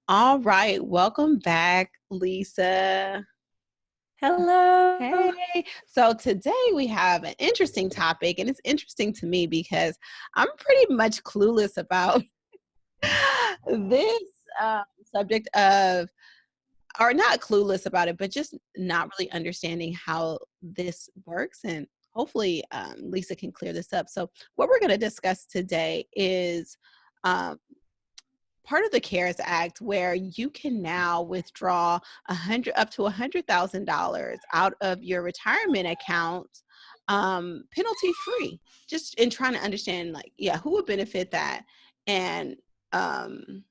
All right, welcome back, Lisa. Hello. Hey, so today we have an interesting topic, and it's interesting to me because I'm pretty much clueless about this subject of, or not clueless about it, but just not really understanding how this works. And hopefully, Lisa can clear this up. So, what we're going to discuss today is um, part of the CARES Act where you can now withdraw up to $100,000 out of your retirement account, penalty free. Just in trying to understand, like, yeah, who would benefit that, and um,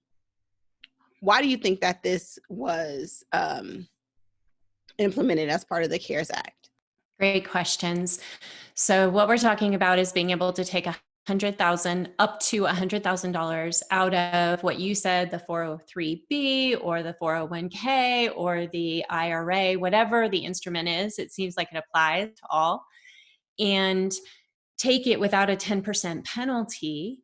why do you think that this was implemented as part of the CARES Act? Great questions. So what we're talking about is being able to take 100,000 up to $100,000 out of what you said, the 403B or the 401k or the IRA, whatever the instrument is. It seems like it applies to all, and take it without a 10% penalty,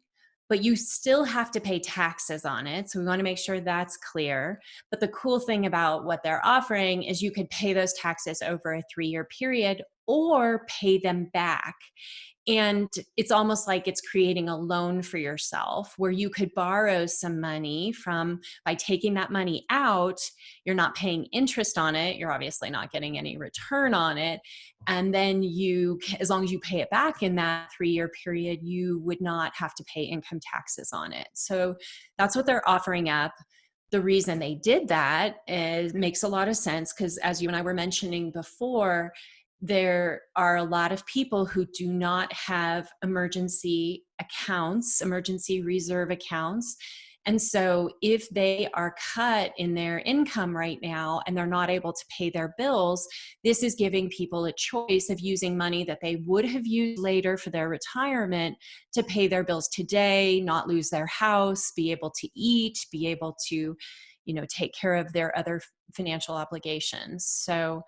but you still have to pay taxes on it. So we want to make sure that's clear. But the cool thing about what they're offering is you could pay those taxes over a 3-year period or pay them back. And it's almost like it's creating a loan for yourself where you could borrow some money from, by taking that money out, you're not paying interest on it. You're obviously not getting any return on it. And then you, as long as you pay it back in that 3-year period, you would not have to pay income taxes on it. So that's what they're offering up. The reason they did that is makes a lot of sense because, as you and I were mentioning before, there are a lot of people who do not have emergency accounts, emergency reserve accounts. And so if they are cut in their income right now and they're not able to pay their bills, this is giving people a choice of using money that they would have used later for their retirement to pay their bills today, not lose their house, be able to eat, be able to, take care of their other financial obligations. So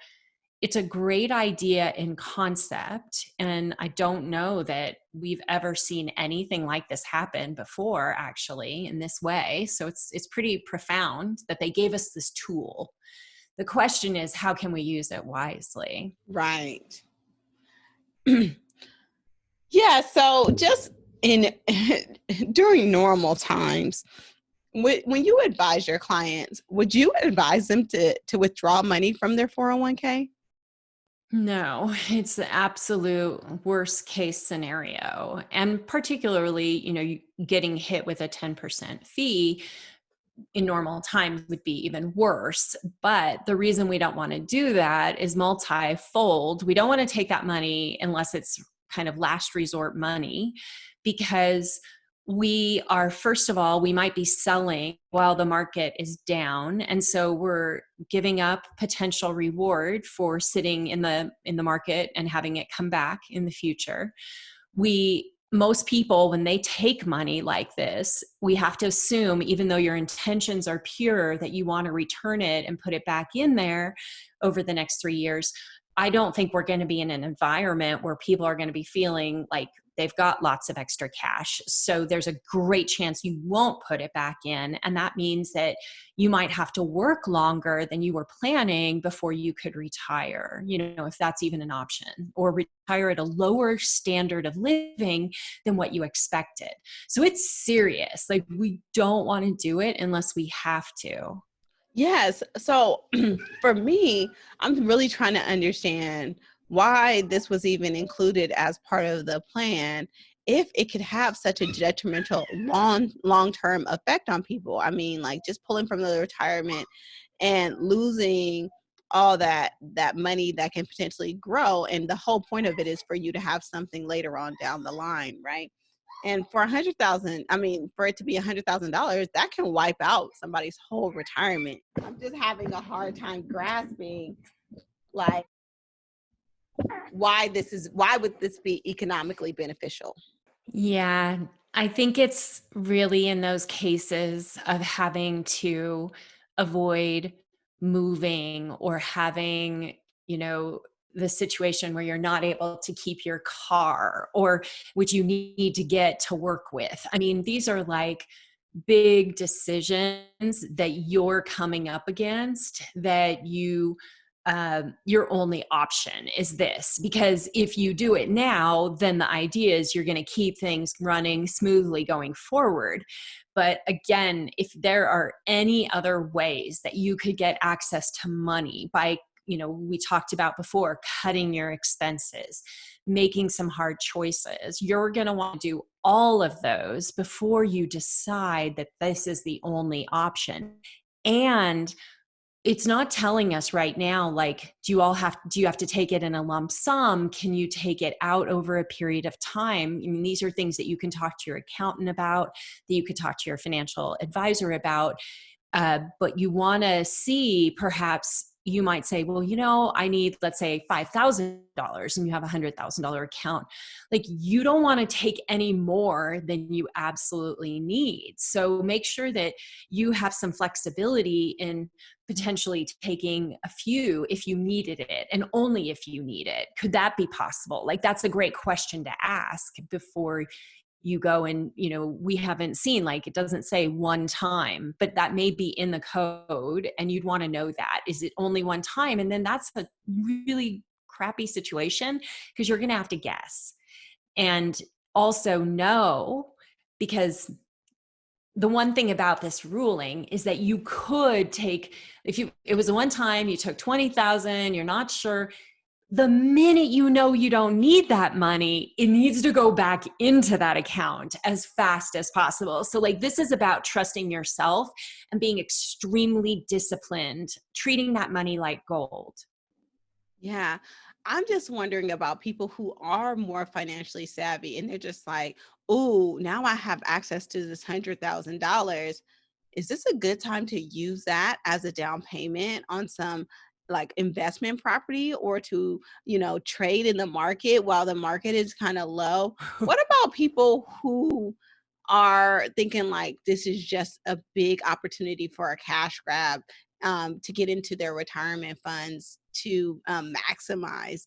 it's a great idea in concept, and I don't know that we've ever seen anything like this happen before, actually, in this way. So it's pretty profound that they gave us this tool. The question is, how can we use it wisely? Right. Yeah, so just in during normal times, when you advise your clients, would you advise them to withdraw money from their 401k? No, it's the absolute worst case scenario. And particularly, getting hit with a 10% fee in normal times would be even worse. But the reason we don't want to do that is multifold. We don't want to take that money unless it's kind of last resort money, because we are, first of all, we might be selling while the market is down, and so we're giving up potential reward for sitting in the market and having it come back in the future. Most people, when they take money like this, we have to assume, even though your intentions are pure, that you want to return it and put it back in there over the next 3 years. I don't think we're going to be in an environment where people are going to be feeling like they've got lots of extra cash. So there's a great chance you won't put it back in. And that means that you might have to work longer than you were planning before you could retire, if that's even an option, or retire at a lower standard of living than what you expected. So it's serious. Like, we don't want to do it unless we have to. Yes. So for me, I'm really trying to understand why this was even included as part of the plan if it could have such a detrimental long-term effect on people. I mean, like, just pulling from the retirement and losing all that money that can potentially grow, and the whole point of it is for you to have something later on down the line, right? And for 100,000, I mean, for it to be $100,000, that can wipe out somebody's whole retirement. I'm just having a hard time grasping, like, why would this be economically beneficial? Yeah, I think it's really in those cases of having to avoid moving or having, the situation where you're not able to keep your car, or which you need to get to work with. I mean, these are like big decisions that you're coming up against, that your only option is this. Because if you do it now, then the idea is you're going to keep things running smoothly going forward. But again, if there are any other ways that you could get access to money by, we talked about before, cutting your expenses, making some hard choices, you're going to want to do all of those before you decide that this is the only option. And it's not telling us right now, like, do you have to take it in a lump sum? Can you take it out over a period of time? I mean, these are things that you can talk to your accountant about, that you could talk to your financial advisor about. But you want to see, perhaps you might say, well, I need, let's say, $5,000, and you have a $100,000 account. Like, you don't want to take any more than you absolutely need. So make sure that you have some flexibility in potentially taking a few if you needed it, and only if you need it. Could that be possible? Like, that's a great question to ask before you go. And we haven't seen, like, it doesn't say one time, but that may be in the code, and you'd want to know that. Is it only one time? And then that's a really crappy situation, because you're going to have to guess. And also know, because the one thing about this ruling is that you could take, it was a one time, you took 20,000, you're not sure. The minute you don't need that money, it needs to go back into that account as fast as possible. So, like, this is about trusting yourself and being extremely disciplined, treating that money like gold. Yeah. I'm just wondering about people who are more financially savvy and they're just like, oh, now I have access to this $100,000. Is this a good time to use that as a down payment on some like investment property, or to, trade in the market while the market is kind of low? What about people who are thinking like this is just a big opportunity for a cash grab, to get into their retirement funds to maximize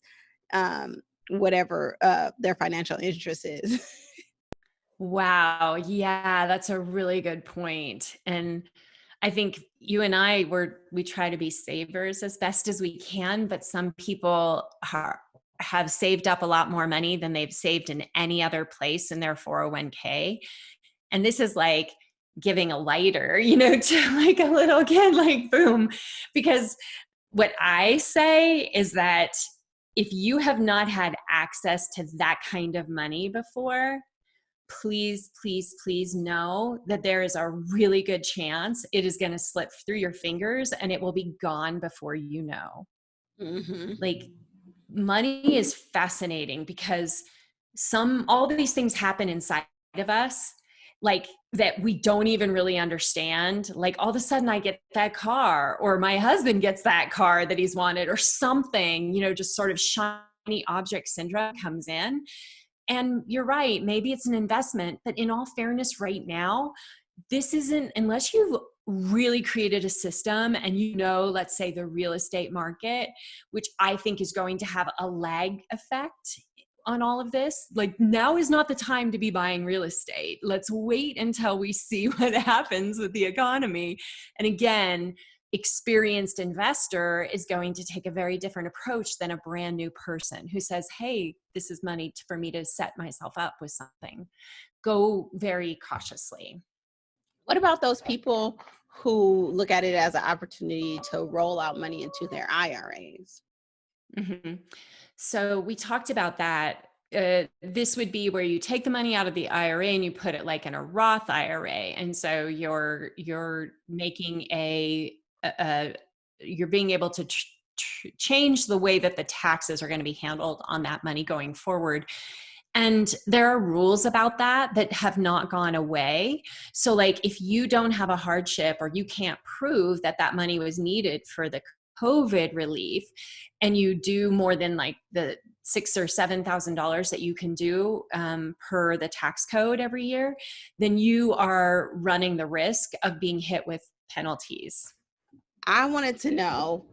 whatever their financial interest is? Wow. Yeah, that's a really good point. And I think you and we try to be savers as best as we can, but some people have saved up a lot more money than they've saved in any other place in their 401k. And this is like giving a lighter, to like a little kid, like, boom. Because what I say is that if you have not had access to that kind of money before, please, please, please know that there is a really good chance it is going to slip through your fingers and it will be gone before you know. Hmm. Like, money is fascinating because all these things happen inside of us, like, that we don't even really understand. Like, all of a sudden I get that car, or my husband gets that car that he's wanted, or something, just sort of shiny object syndrome comes in. And you're right, maybe it's an investment, but in all fairness, right now, this isn't, unless you've really created a system and let's say the real estate market, which I think is going to have a lag effect on all of this. Like, now is not the time to be buying real estate. Let's wait until we see what happens with the economy. And again, experienced investor is going to take a very different approach than a brand new person who says, hey, this is money for me to set myself up with something. Go very cautiously. What about those people who look at it as an opportunity to roll out money into their IRAs? Mm-hmm. So we talked about that. This would be where you take the money out of the IRA and you put it like in a Roth IRA, and so you're making you're being able to change the way that the taxes are going to be handled on that money going forward. And there are rules about that have not gone away. So, like, if you don't have a hardship, or you can't prove that that money was needed for the COVID relief, and you do more than like the $6,000 or $7,000 that you can do per the tax code every year, then you are running the risk of being hit with penalties. I wanted to know,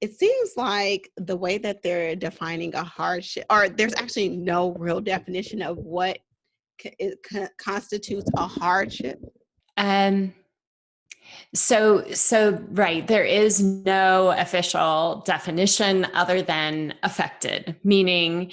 it seems like the way that they're defining a hardship, or there's actually no real definition of what constitutes a hardship. Um, so right, there is no official definition other than affected, meaning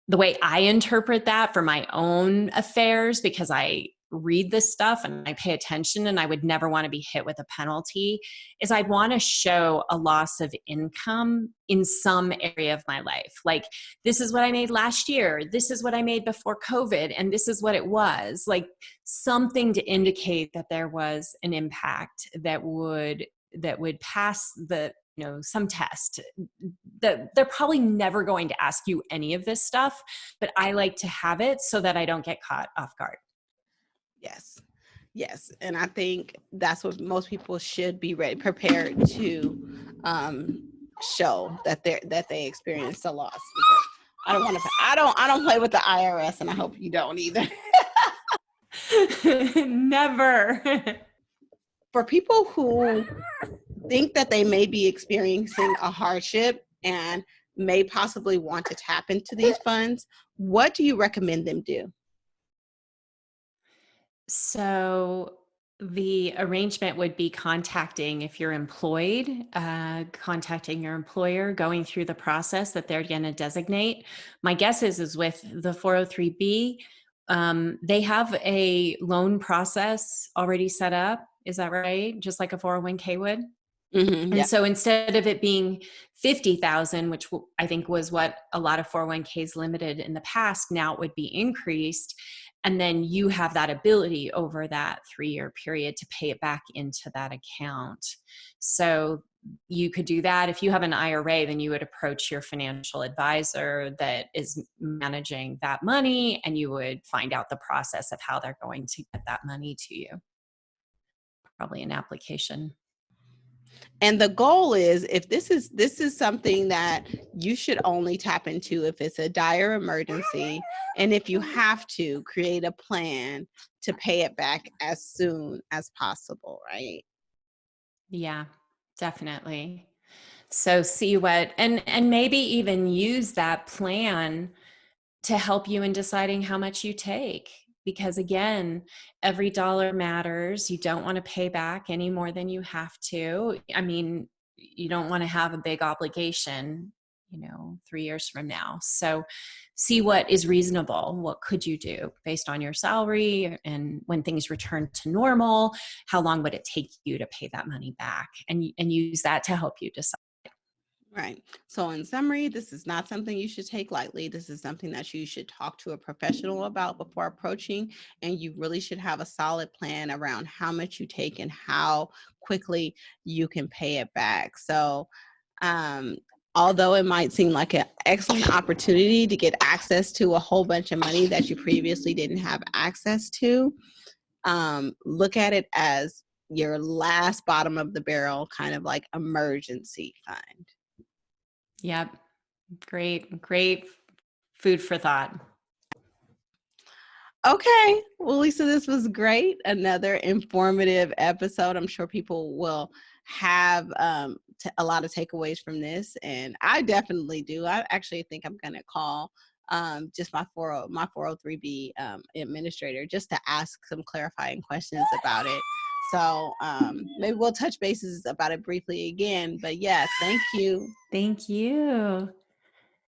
the way I interpret that for my own affairs, because I read this stuff and I pay attention and I would never want to be hit with a penalty, is I'd want to show a loss of income in some area of my life. Like, this is what I made last year. This is what I made before COVID. And this is what it was. Like, something to indicate that there was an impact that would pass the, some test. That they're probably never going to ask you any of this stuff, but I like to have it so that I don't get caught off guard. Yes. Yes. And I think that's what most people should be prepared to show that they experienced a loss. Because I don't play with the IRS, and I hope you don't either. Never. For people who think that they may be experiencing a hardship and may possibly want to tap into these funds, what do you recommend them do? So the arrangement would be contacting, if you're employed, contacting your employer, going through the process that they're going to designate. My guess is with the 403B, they have a loan process already set up. Is that right? Just like a 401k would? And Yeah. so instead of it being 50,000, which I think was what a lot of 401ks limited in the past, now it would be increased. And then you have that ability over that 3-year period to pay it back into that account. So you could do that. If you have an IRA, then you would approach your financial advisor that is managing that money, and you would find out the process of how they're going to get that money to you. Probably an application. And the goal is, if this is something that you should only tap into if it's a dire emergency, and if you have to create a plan to pay it back as soon as possible, right? Yeah, definitely. So see what, and maybe even use that plan to help you in deciding how much you take. Because again, every dollar matters. You don't want to pay back any more than you have to. I mean, you don't want to have a big obligation, 3 years from now. So see what is reasonable. What could you do based on your salary? And when things return to normal, how long would it take you to pay that money back? And use that to help you decide. Right. So in summary, this is not something you should take lightly. This is something that you should talk to a professional about before approaching, and you really should have a solid plan around how much you take and how quickly you can pay it back. So, um, although it might seem like an excellent opportunity to get access to a whole bunch of money that you previously didn't have access to, look at it as your last bottom of the barrel kind of like emergency fund. Yep. Great food for thought. Okay. Well, Lisa, this was great. Another informative episode. I'm sure people will have a lot of takeaways from this. And I definitely do. I actually think I'm going to call just my 403B administrator just to ask some clarifying questions about it. So maybe we'll touch bases about it briefly again. But yeah, thank you. Thank you.